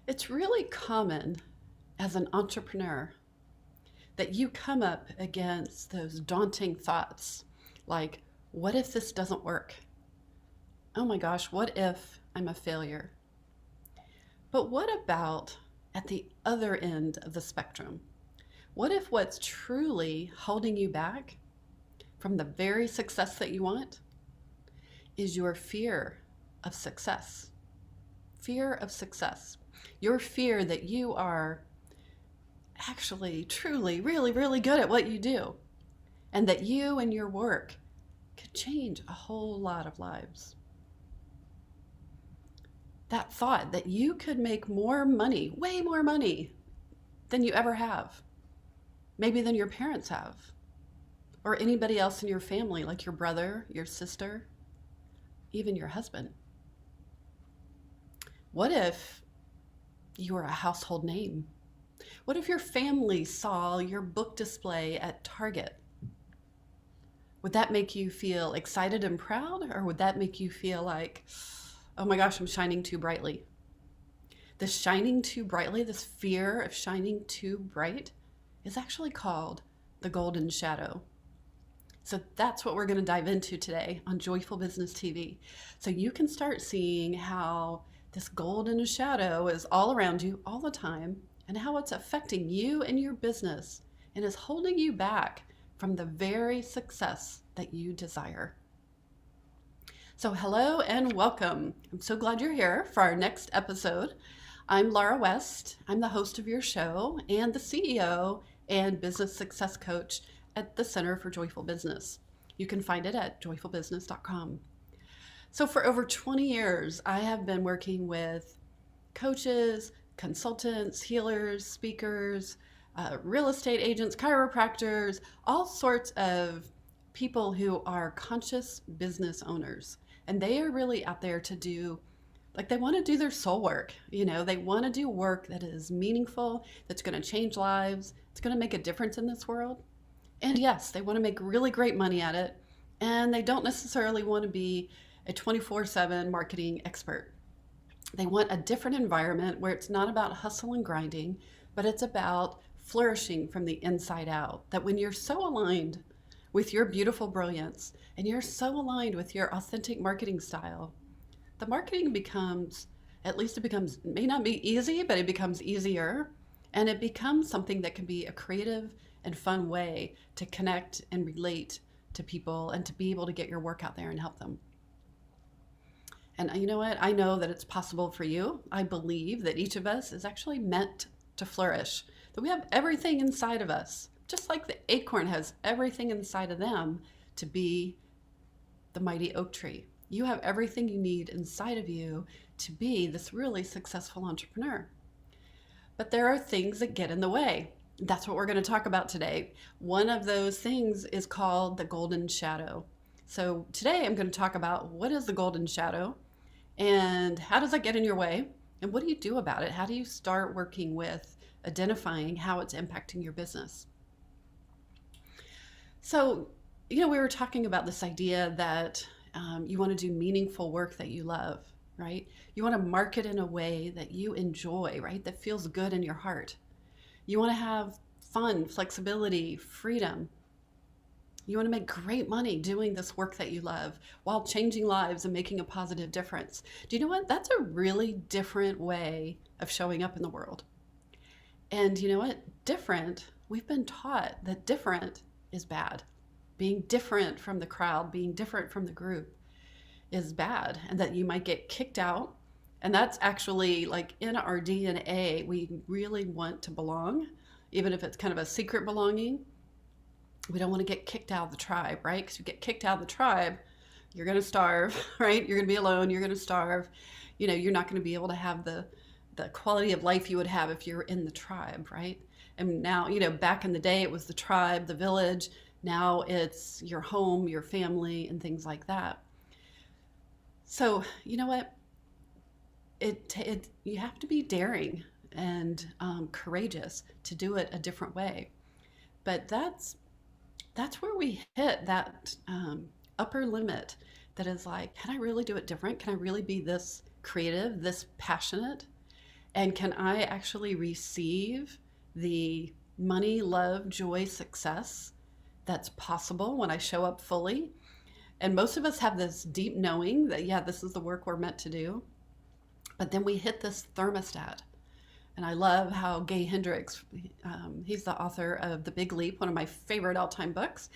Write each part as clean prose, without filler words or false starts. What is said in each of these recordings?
It's really common as an entrepreneur that you come up against those daunting thoughts like, what if this doesn't work? Oh my gosh, what if I'm a failure? But what about at the other end of the spectrum? What if what's truly holding you back from the very success that you want is your fear of success? Fear of success. Your fear that you are actually, truly, really, really good at what you do, and that you and your work could change a whole lot of lives. That thought that you could make more money, way more money than you ever have, maybe than your parents have, or anybody else in your family, like your brother, your sister, even your husband. What if you were a household name? What if your family saw your book display at Target? Would that make you feel excited and proud, or would that make you feel like, oh my gosh, I'm shining too brightly? This shining too brightly, this fear of shining too bright, is actually called the golden shadow. So that's what we're going to dive into today on Joyful Business TV. So you can start seeing how this golden shadow is all around you all the time and how it's affecting you and your business and is holding you back from the very success that you desire. So hello and welcome. I'm so glad you're here for our next episode. I'm Laura West. I'm the host of your show and the CEO and business success coach at the Center for Joyful Business. You can find it at joyfulbusiness.com. So for over 20 years, I have been working with coaches, consultants, healers, speakers, real estate agents, chiropractors, all sorts of people who are conscious business owners. And they are really out there to do, like they want to do their soul work. They want to do work that is meaningful, that's going to change lives, it's going to make a difference in this world. And yes, they want to make really great money at it. And they don't necessarily want to be a 24/7 marketing expert. They want a different environment where it's not about hustle and grinding, but it's about flourishing from the inside out. That when you're so aligned with your beautiful brilliance and you're so aligned with your authentic marketing style, the marketing becomes, at least it becomes, may not be easy, but it becomes easier. And it becomes something that can be a creative and fun way to connect and relate to people and to be able to get your work out there and help them. And you know what? I know that it's possible for you. I believe that each of us is actually meant to flourish, that we have everything inside of us, just like the acorn has everything inside of them to be the mighty oak tree. You have everything you need inside of you to be this really successful entrepreneur. But there are things that get in the way. That's what we're going to talk about today. One of those things is called the golden shadow. So today I'm going to talk about what is the golden shadow and how does that get in your way and what do you do about it? How do you start working with identifying how it's impacting your business? So, we were talking about this idea that you want to do meaningful work that you love, right? You want to market in a way that you enjoy, right? That feels good in your heart. You want to have fun, flexibility, freedom. You want to make great money doing this work that you love while changing lives and making a positive difference. Do you know what? That's a really different way of showing up in the world. And you know what? Different, we've been taught that different is bad. Being different from the crowd, being different from the group is bad, and that you might get kicked out. And that's actually like in our DNA, we really want to belong, even if it's kind of a secret belonging. We don't want to get kicked out of the tribe, right? Because you get kicked out of the tribe, you're going to starve, right? You're going to be alone, you're going to starve. You're not going to be able to have the quality of life you would have if you're in the tribe, right? And now, back in the day, it was the tribe, the village. Now it's your home, your family, and things like that. So, you know what? You have to be daring and courageous to do it a different way. But that's where we hit that upper limit that is like, can I really do it different? Can I really be this creative, this passionate? And can I actually receive the money, love, joy, success that's possible when I show up fully? And most of us have this deep knowing that, yeah, this is the work we're meant to do. But then we hit this thermostat. And I love how Gay Hendricks, he's the author of The Big Leap, one of my favorite all-time books.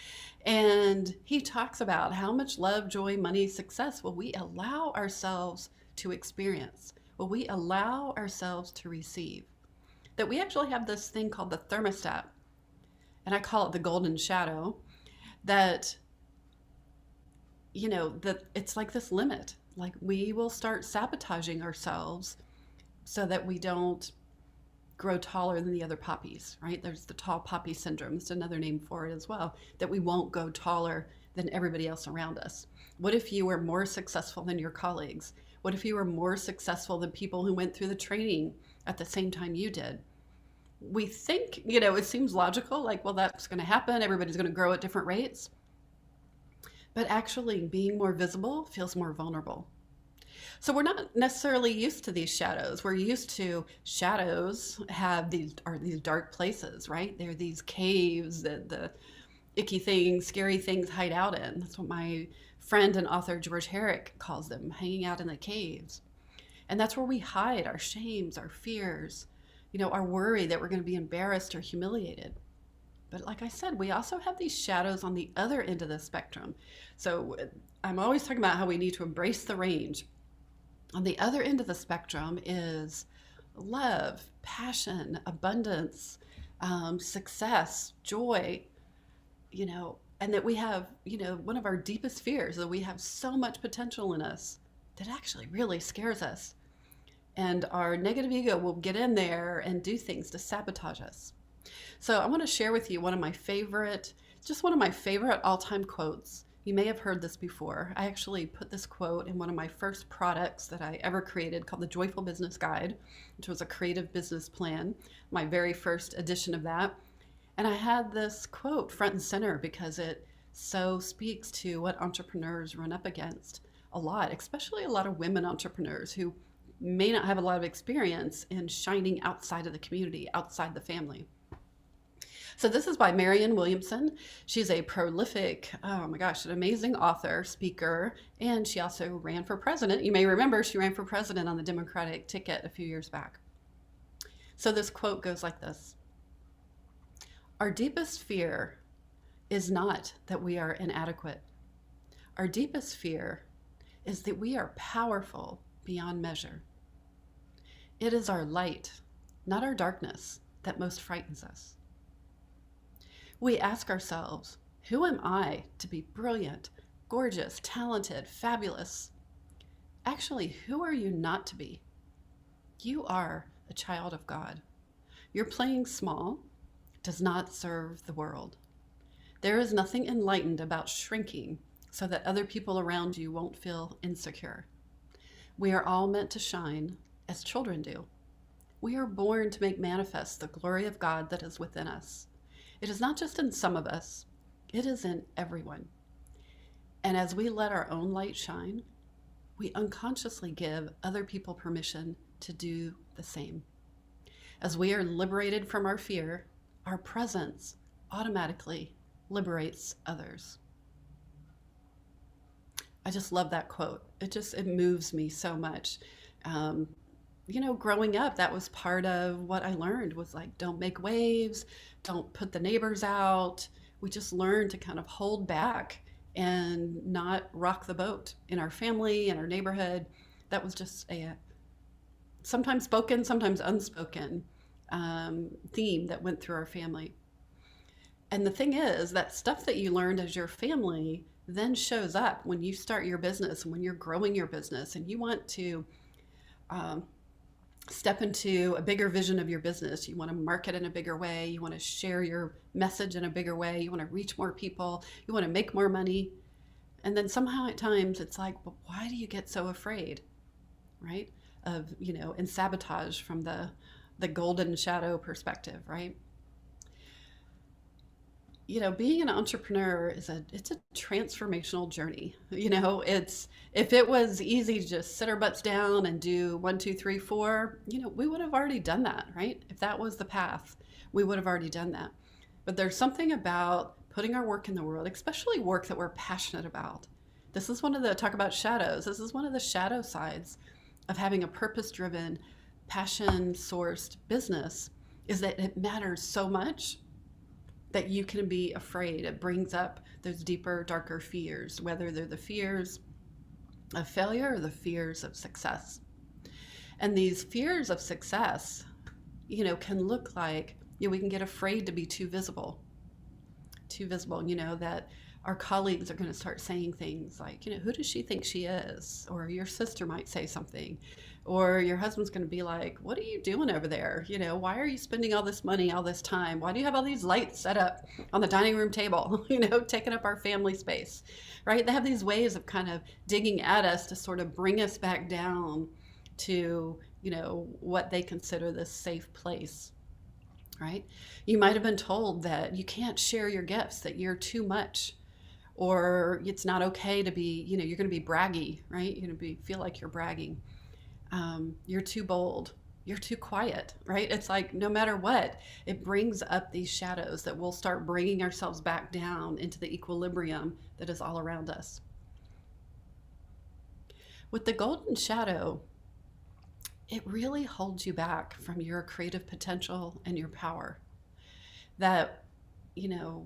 And he talks about how much love, joy, money, success will we allow ourselves to experience, will we allow ourselves to receive. That we actually have this thing called the thermostat, and I call it the golden shadow, that, that it's like this limit. Like we will start sabotaging ourselves so that we don't grow taller than the other poppies, right? There's the tall poppy syndrome. It's another name for it as well, that we won't go taller than everybody else around us. What if you were more successful than your colleagues? What if you were more successful than people who went through the training at the same time you did? We think, it seems logical, like, well, that's going to happen. Everybody's going to grow at different rates. But actually being more visible feels more vulnerable. So we're not necessarily used to these shadows. We're used to shadows are these dark places, right? They're these caves that the icky things, scary things hide out in. That's what my friend and author George Herrick calls them, hanging out in the caves. And that's where we hide our shames, our fears, our worry that we're going to be embarrassed or humiliated. But like I said, we also have these shadows on the other end of the spectrum. So I'm always talking about how we need to embrace the range. On the other end of the spectrum is love, passion, abundance, success, joy, and that we have, one of our deepest fears, that we have so much potential in us that actually really scares us. And our negative ego will get in there and do things to sabotage us. So I want to share with you one of my favorite all-time quotes. You may have heard this before. I actually put this quote in one of my first products that I ever created called the Joyful Business Guide, which was a creative business plan, my very first edition of that. And I had this quote front and center because it so speaks to what entrepreneurs run up against a lot, especially a lot of women entrepreneurs who may not have a lot of experience in shining outside of the community, outside the family. So this is by Marianne Williamson. She's a prolific, an amazing author, speaker, and she also ran for president. You may remember she ran for president on the Democratic ticket a few years back. So this quote goes like this: "Our deepest fear is not that we are inadequate. Our deepest fear is that we are powerful beyond measure. It is our light, not our darkness, that most frightens us. We ask ourselves, who am I to be brilliant, gorgeous, talented, fabulous? Actually, who are you not to be? You are a child of God. Your playing small does not serve the world. There is nothing enlightened about shrinking so that other people around you won't feel insecure. We are all meant to shine as children do. We are born to make manifest the glory of God that is within us. It is not just in some of us, it is in everyone. And as we let our own light shine, we unconsciously give other people permission to do the same. As we are liberated from our fear, our presence automatically liberates others." I just love that quote. It moves me so much. Growing up, that was part of what I learned was like, don't make waves, don't put the neighbors out. We just learned to kind of hold back and not rock the boat in our family, in our neighborhood. That was just a sometimes spoken, sometimes unspoken theme that went through our family. And the thing is, that stuff that you learned as your family then shows up when you start your business and when you're growing your business and you want to step into a bigger vision of your business. You want to market in a bigger way. You want to share your message in a bigger way. You want to reach more people. You want to make more money. And then somehow at times it's like, but why do you get so afraid, right? And sabotage from the golden shadow perspective, right? Being an entrepreneur it's a transformational journey. If it was easy to just sit our butts down and do one, two, three, four, we would have already done that, right? If that was the path, we would have already done that. But there's something about putting our work in the world, especially work that we're passionate about. This is one of the talk about shadows. This is one of the shadow sides of having a purpose-driven, passion-sourced business, is that it matters so much that you can be afraid. It brings up those deeper, darker fears, whether they're the fears of failure or the fears of success. And these fears of success, can look like, we can get afraid to be too visible, that our colleagues are going to start saying things like, who does she think she is? Or your sister might say something. Or your husband's going to be like, what are you doing over there? Why are you spending all this money, all this time? Why do you have all these lights set up on the dining room table, taking up our family space, right? They have these ways of kind of digging at us to sort of bring us back down to, what they consider this safe place, right? You might have been told that you can't share your gifts, that you're too much, or it's not okay to be, you're going to be braggy, right? You're going to feel like you're bragging. You're too bold. You're too quiet, right? It's like no matter what, it brings up these shadows that we'll start bringing ourselves back down into the equilibrium that is all around us. With the golden shadow, it really holds you back from your creative potential and your power. That,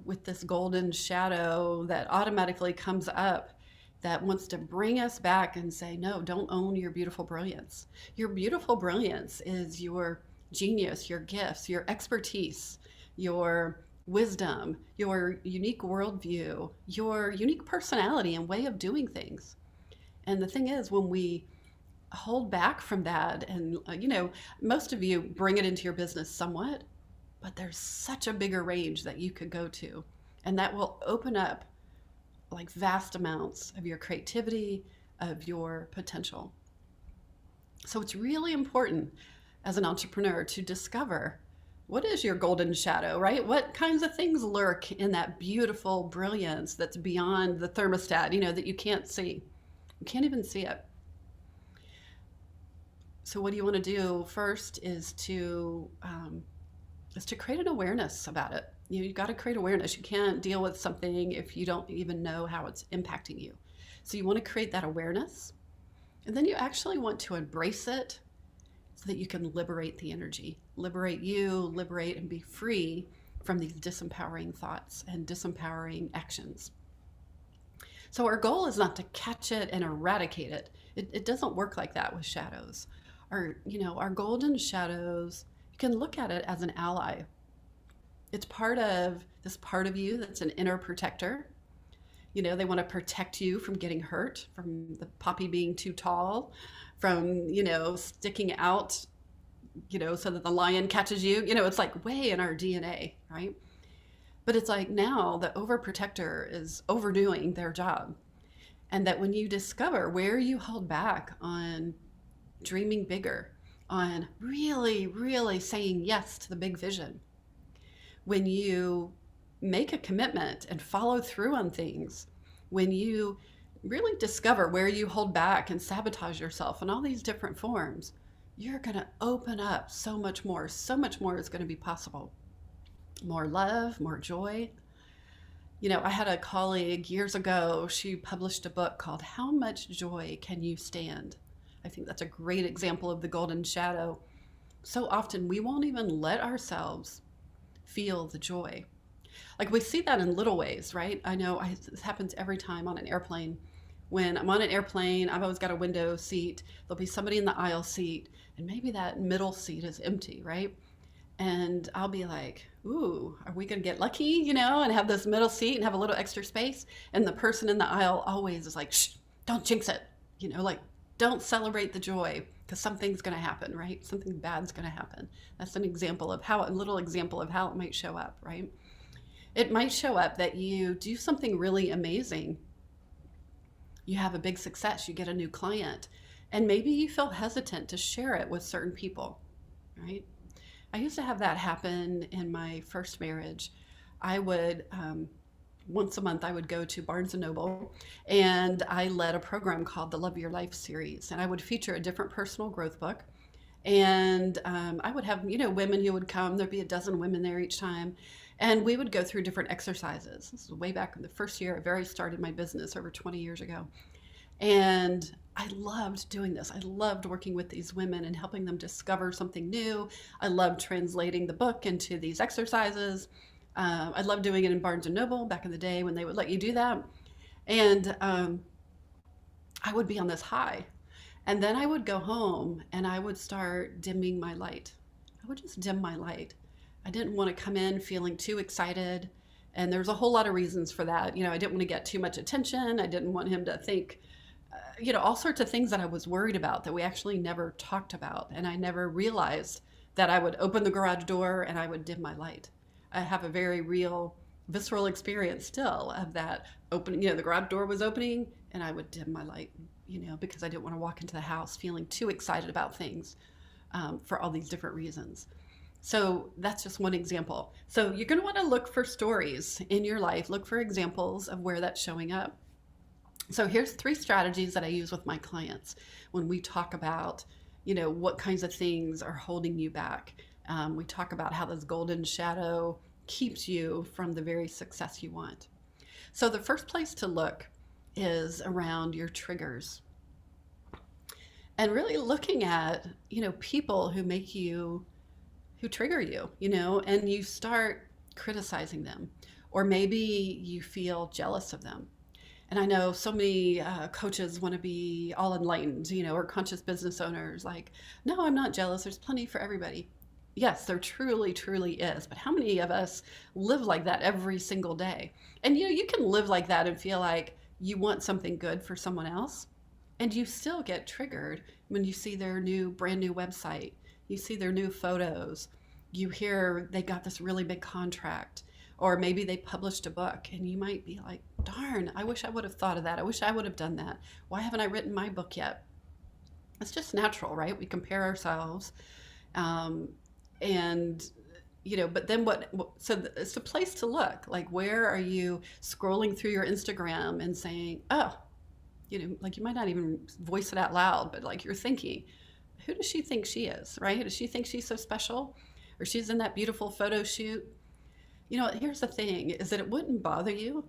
with this golden shadow that automatically comes up, that wants to bring us back and say, no, don't own your beautiful brilliance. Your beautiful brilliance is your genius, your gifts, your expertise, your wisdom, your unique worldview, your unique personality and way of doing things. And the thing is, when we hold back from that, and most of you bring it into your business somewhat, but there's such a bigger range that you could go to, and that will open up like vast amounts of your creativity, of your potential. So it's really important as an entrepreneur to discover what is your golden shadow, right? What kinds of things lurk in that beautiful brilliance that's beyond the thermostat, that you can't see. You can't even see it. So what do you want to do first is to create an awareness about it. You've got to create awareness. You can't deal with something if you don't even know how it's impacting you. So you want to create that awareness, and then you actually want to embrace it so that you can liberate the energy, liberate and be free from these disempowering thoughts and disempowering actions. So our goal is not to catch it and eradicate it. It doesn't work like that with shadows. Our golden shadows, you can look at it as an ally. It's part of this part of you that's an inner protector. They want to protect you from getting hurt, from the poppy being too tall, from, sticking out, so that the lion catches you. It's like way in our DNA, right? But it's like now the overprotector is overdoing their job. And that when you discover where you hold back on dreaming bigger, on really, really saying yes to the big vision, when you make a commitment and follow through on things, when you really discover where you hold back and sabotage yourself in all these different forms, you're going to open up so much more. So much more is going to be possible. More love, more joy. I had a colleague years ago, she published a book called How Much Joy Can You Stand? I think that's a great example of the golden shadow. So often we won't even let ourselves feel the joy. Like we see that in little ways, right? I know this happens every time on an airplane. When I'm on an airplane, I've always got a window seat. There'll be somebody in the aisle seat, and maybe that middle seat is empty, right? And I'll be like, ooh, are we going to get lucky, and have this middle seat and have a little extra space? And the person in the aisle always is like, shh, don't jinx it. Like, don't celebrate the joy, because something's going to happen, right? Something bad's going to happen. That's a little example of how it might show up, right? It might show up that you do something really amazing. You have a big success, you get a new client, and maybe you feel hesitant to share it with certain people, right? I used to have that happen in my first marriage. I would, once a month, I would go to Barnes and Noble, and I led a program called the Love Your Life series. And I would feature a different personal growth book. And I would have, women who would come. There'd be a dozen women there each time. And we would go through different exercises. This is way back in the first year I very started my business over 20 years ago. And I loved doing this. I loved working with these women and helping them discover something new. I loved translating the book into these exercises. I loved doing it in Barnes and Noble back in the day when they would let you do that. And I would be on this high. And then I would go home and I would start dimming my light. I would just dim my light. I didn't want to come in feeling too excited. And there's a whole lot of reasons for that. I didn't want to get too much attention. I didn't want him to think, all sorts of things that I was worried about that we actually never talked about. And I never realized that I would open the garage door and I would dim my light. I have a very real, visceral experience still of that opening. The garage door was opening and I would dim my light, because I didn't want to walk into the house feeling too excited about things for all these different reasons. So that's just one example. So you're going to want to look for stories in your life, look for examples of where that's showing up. So here's 3 strategies that I use with my clients when we talk about, what kinds of things are holding you back. We talk about how this golden shadow keeps you from the very success you want. So the first place to look is around your triggers. And really looking at, people who trigger you, and you start criticizing them, or maybe you feel jealous of them. And I know so many coaches want to be all enlightened, or conscious business owners like, no, I'm not jealous. There's plenty for everybody. Yes, there truly, truly is. But how many of us live like that every single day? And, you can live like that and feel like you want something good for someone else, and you still get triggered when you see their brand new website, you see their new photos, you hear they got this really big contract, or maybe they published a book, and you might be like, darn, I wish I would have thought of that. I wish I would have done that. Why haven't I written my book yet? It's just natural, right? We compare ourselves. But then so it's a place to look. Like, where are you scrolling through your Instagram and saying, oh, like you might not even voice it out loud, but like you're thinking, who does she think she is, right? Does she think she's so special? Or she's in that beautiful photo shoot? Here's the thing, is that it wouldn't bother you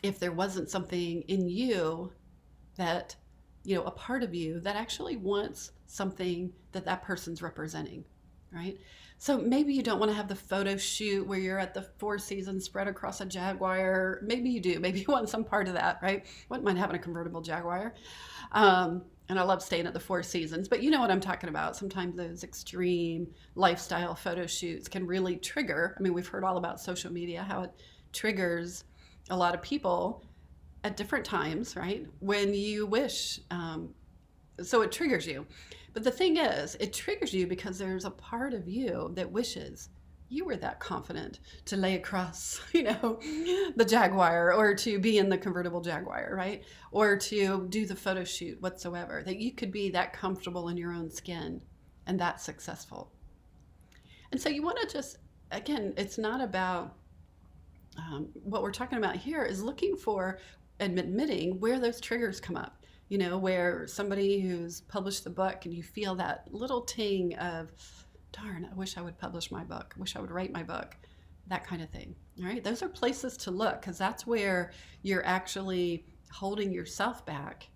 if there wasn't something in you that, a part of you that actually wants something that person's representing, right? So maybe you don't want to have the photo shoot where you're at the Four Seasons spread across a Jaguar. Maybe you do. Maybe you want some part of that, right? Wouldn't mind having a convertible Jaguar. And I love staying at the Four Seasons, but you know what I'm talking about. Sometimes those extreme lifestyle photo shoots can really trigger. I mean, we've heard all about social media, how it triggers a lot of people at different times, right? When you wish, so it triggers you. But the thing is, it triggers you because there's a part of you that wishes you were that confident to lay across, the Jaguar, or to be in the convertible Jaguar, right? Or to do the photo shoot whatsoever, that you could be that comfortable in your own skin and that successful. And so you want to just, again, it's not about, what we're talking about here is looking for and admitting where those triggers come up. Where somebody who's published the book and you feel that little ting of, darn, I wish I would publish my book. I wish I would write my book. That kind of thing. All right. Those are places to look, because that's where you're actually holding yourself back.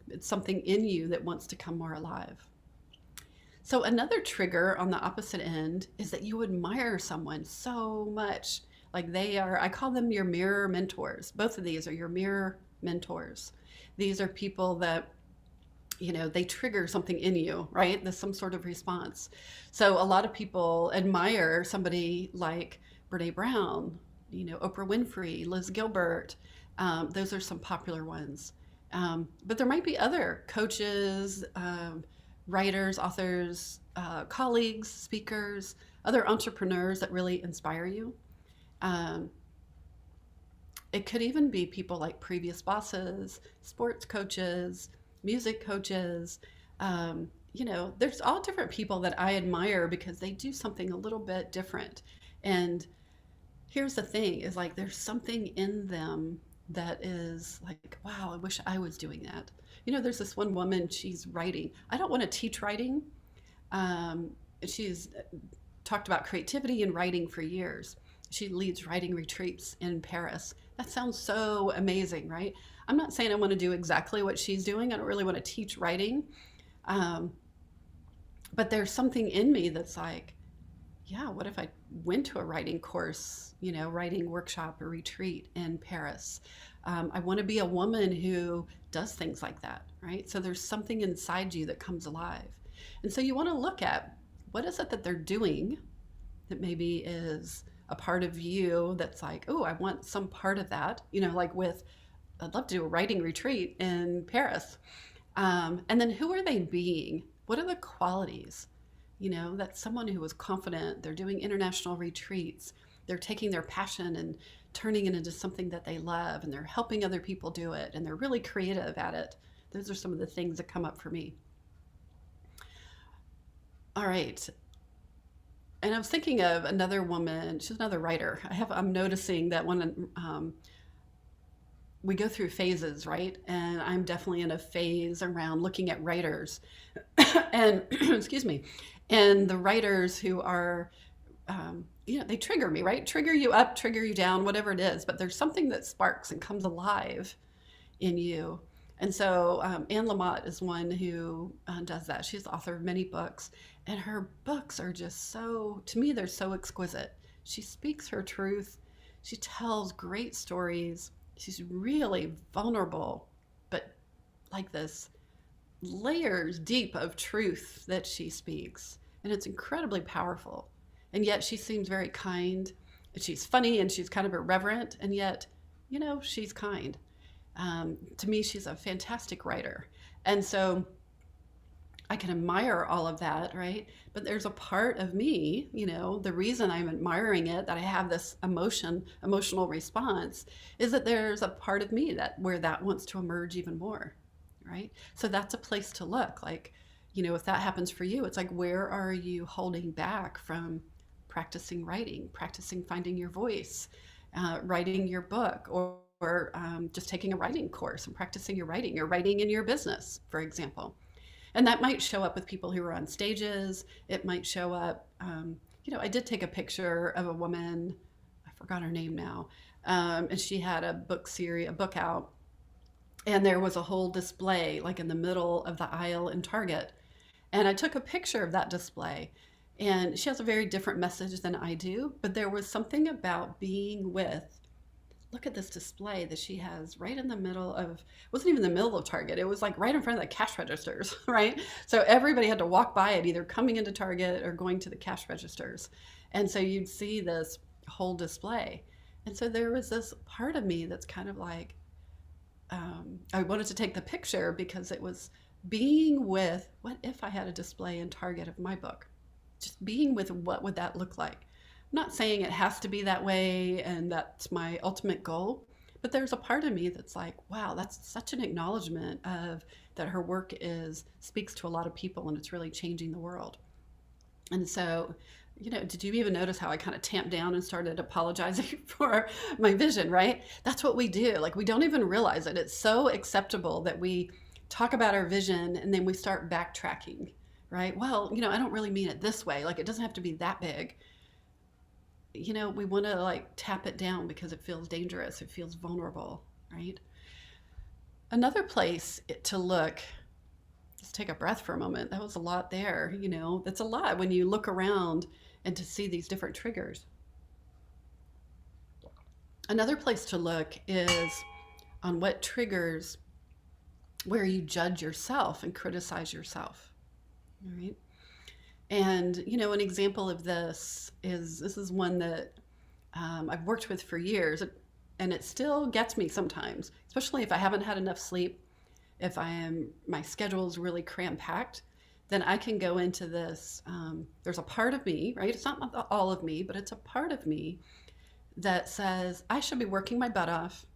It's something in you that wants to come more alive. So another trigger on the opposite end is that you admire someone so much. Like they are, I call them your mirror mentors. Both of these are your mirror mentors. These are people that, they trigger something in you, right? There's some sort of response. So a lot of people admire somebody like Brene Brown, Oprah Winfrey, Liz Gilbert. Those are some popular ones. But there might be other coaches, writers, authors, colleagues, speakers, other entrepreneurs that really inspire you. It could even be people like previous bosses, sports coaches, music coaches. There's all different people that I admire because they do something a little bit different. And here's the thing is like there's something in them that is like, wow, I wish I was doing that. There's this one woman, she's writing. I don't want to teach writing. Um, she's talked about creativity and writing for years. She leads writing retreats in Paris. That sounds so amazing, right? I'm not saying I want to do exactly what she's doing. I don't really want to teach writing. Um, but there's something in me that's like, yeah, what if I went to a writing course, writing workshop or retreat in Paris? I want to be a woman who does things like that, right? So there's something inside you that comes alive. And so you want to look at what is it that they're doing that maybe is a part of you that's like, oh, I want some part of that, like I'd love to do a writing retreat in Paris. And then who are they being? What are the qualities? That's someone who was confident. They're doing international retreats. They're taking their passion and turning it into something that they love, and they're helping other people do it, and they're really creative at it. Those are some of the things that come up for me. All right. And I was thinking of another woman. She's another writer. I'm noticing that when we go through phases, right? And I'm definitely in a phase around looking at writers and excuse me, and the writers who are, they trigger me, right? Trigger you up, trigger you down, whatever it is. But there's something that sparks and comes alive in you. And so Anne Lamott is one who does that. She's the author of many books, and her books are just so, to me, they're so exquisite. She speaks her truth. She tells great stories. She's really vulnerable, but like this layers deep of truth that she speaks. And it's incredibly powerful. And yet she seems very kind. And she's funny and she's kind of irreverent. And yet, she's kind. To me, she's a fantastic writer. And so I can admire all of that, right? But there's a part of me, the reason I'm admiring it, that I have this emotional response, is that there's a part of me where that wants to emerge even more, right? So that's a place to look. Like, if that happens for you, it's like, where are you holding back from practicing writing, practicing finding your voice, writing your book, or just taking a writing course and practicing your writing, or writing in your business, for example. And that might show up with people who are on stages. It might show up, I did take a picture of a woman, I forgot her name now, and she had a book out, and there was a whole display like in the middle of the aisle in Target. And I took a picture of that display. And she has a very different message than I do, but there was something about being with, look at this display that she has right in the middle of, it wasn't even the middle of Target. It was like right in front of the cash registers, right? So everybody had to walk by it, either coming into Target or going to the cash registers. And so you'd see this whole display. And so there was this part of me that's kind of like, I wanted to take the picture because it was being with, what if I had a display in Target of my book? Just being with, what would that look like? I'm not saying it has to be that way and that's my ultimate goal, but there's a part of me that's like, wow, that's such an acknowledgement of that her work speaks to a lot of people and it's really changing the world. And so, did you even notice how I kind of tamped down and started apologizing for my vision, right? That's what we do. Like, we don't even realize it. It's so acceptable that we talk about our vision and then we start backtracking, right? Well, I don't really mean it this way. Like, it doesn't have to be that big. We want to like tap it down because it feels dangerous. It feels vulnerable, right? Another place to look, just take a breath for a moment. That was a lot there. That's a lot when you look around and to see these different triggers. Another place to look is on what triggers where you judge yourself and criticize yourself, all right? And, an example of this is one that I've worked with for years, and it still gets me sometimes, especially if I haven't had enough sleep, if my schedule is really cram-packed, then I can go into this, there's a part of me, right? It's not all of me, but it's a part of me that says, I should be working my butt off.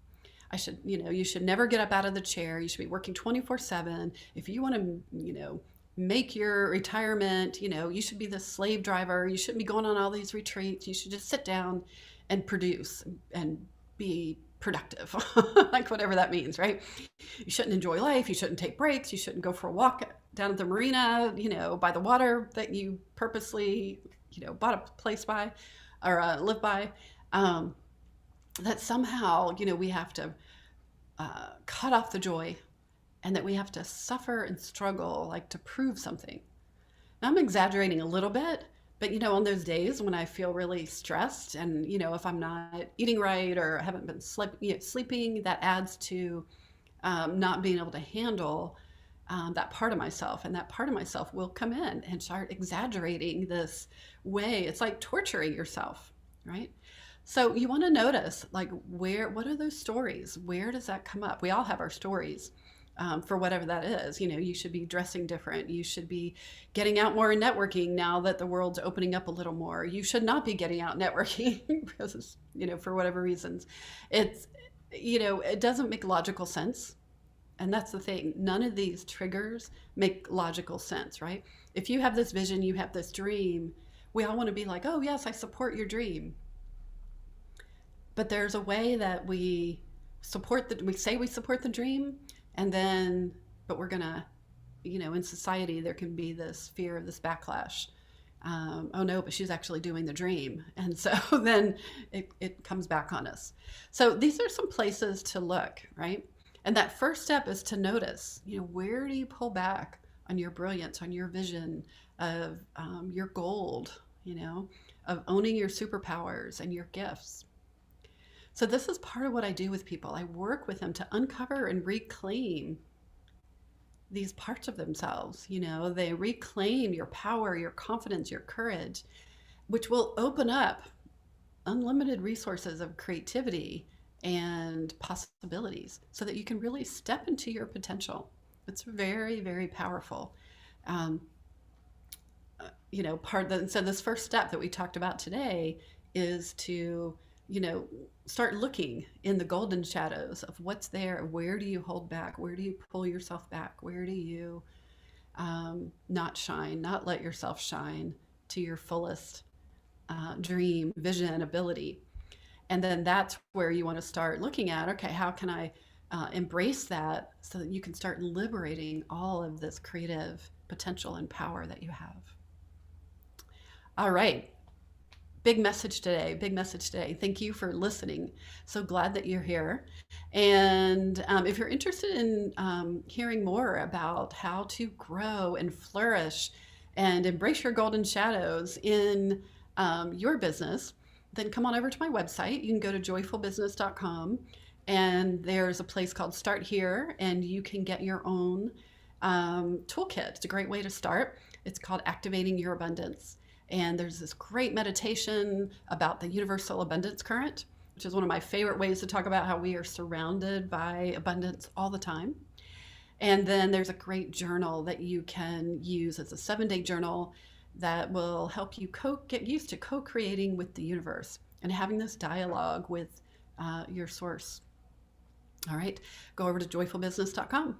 I should, you should never get up out of the chair. You should be working 24/7. If you want to, make your retirement, you should be the slave driver. You shouldn't be going on all these retreats. You should just sit down and produce and be productive, like whatever that means, right? You shouldn't enjoy life. You shouldn't take breaks. You shouldn't go for a walk down at the marina, by the water that you purposely, bought a place by or live by. That somehow, we have to cut off the joy, and that we have to suffer and struggle like to prove something. Now, I'm exaggerating a little bit, but on those days when I feel really stressed, and if I'm not eating right or haven't been sleeping, that adds to not being able to handle that part of myself. And that part of myself will come in and start exaggerating this way. It's like torturing yourself, right? So you want to notice, like, what are those stories? Where does that come up? We all have our stories. For whatever that is, you should be dressing different. You should be getting out more and networking now that the world's opening up a little more. You should not be getting out networking because, for whatever reasons, it doesn't make logical sense. And that's the thing. None of these triggers make logical sense, right? If you have this vision, you have this dream, we all want to be like, oh yes, I support your dream. But there's a way that we say we support the dream, and then, but we're gonna, in society, there can be this fear of this backlash. Oh no, but she's actually doing the dream. And so then it comes back on us. So these are some places to look, right? And that first step is to notice, where do you pull back on your brilliance, on your vision of your gold, of owning your superpowers and your gifts. So this is part of what I do with people. I work with them to uncover and reclaim these parts of themselves. They reclaim your power, your confidence, your courage, which will open up unlimited resources of creativity and possibilities so that you can really step into your potential. It's very, very powerful. So this first step that we talked about today is to start looking in the golden shadows of what's there. Where do you hold back? Where do you pull yourself back? Where do you not let yourself shine to your fullest dream, vision, ability? And then that's where you want to start looking at, okay, how can I embrace that so that you can start liberating all of this creative potential and power that you have. All right. Big message today. Thank you for listening. So glad that you're here. And if you're interested in hearing more about how to grow and flourish and embrace your golden shadows in your business, then come on over to my website. You can go to joyfulbusiness.com, and there's a place called Start Here, and you can get your own toolkit. It's a great way to start. It's called Activating Your Abundance. And there's this great meditation about the universal abundance current, which is one of my favorite ways to talk about how we are surrounded by abundance all the time. And then there's a great journal that you can use as a 7-day journal that will help you get used to co-creating with the universe and having this dialogue with your source. All right, go over to joyfulbusiness.com.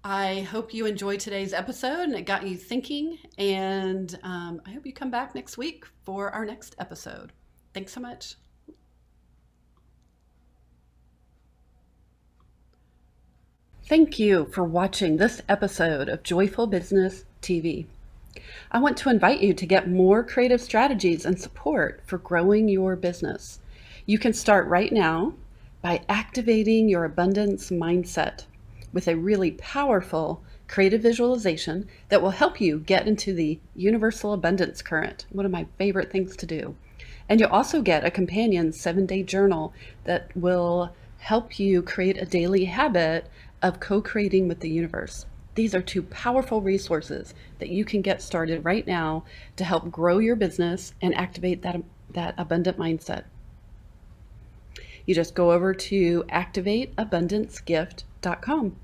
I hope you enjoyed today's episode and it got you thinking, and I hope you come back next week for our next episode. Thanks so much. Thank you for watching this episode of Joyful Business TV. I want to invite you to get more creative strategies and support for growing your business. You can start right now by activating your abundance mindset with a really powerful creative visualization that will help you get into the universal abundance current, one of my favorite things to do. And you'll also get a companion 7-day journal that will help you create a daily habit of co-creating with the universe. These are 2 powerful resources that you can get started right now to help grow your business and activate that abundant mindset. You just go over to activateabundancegift.com.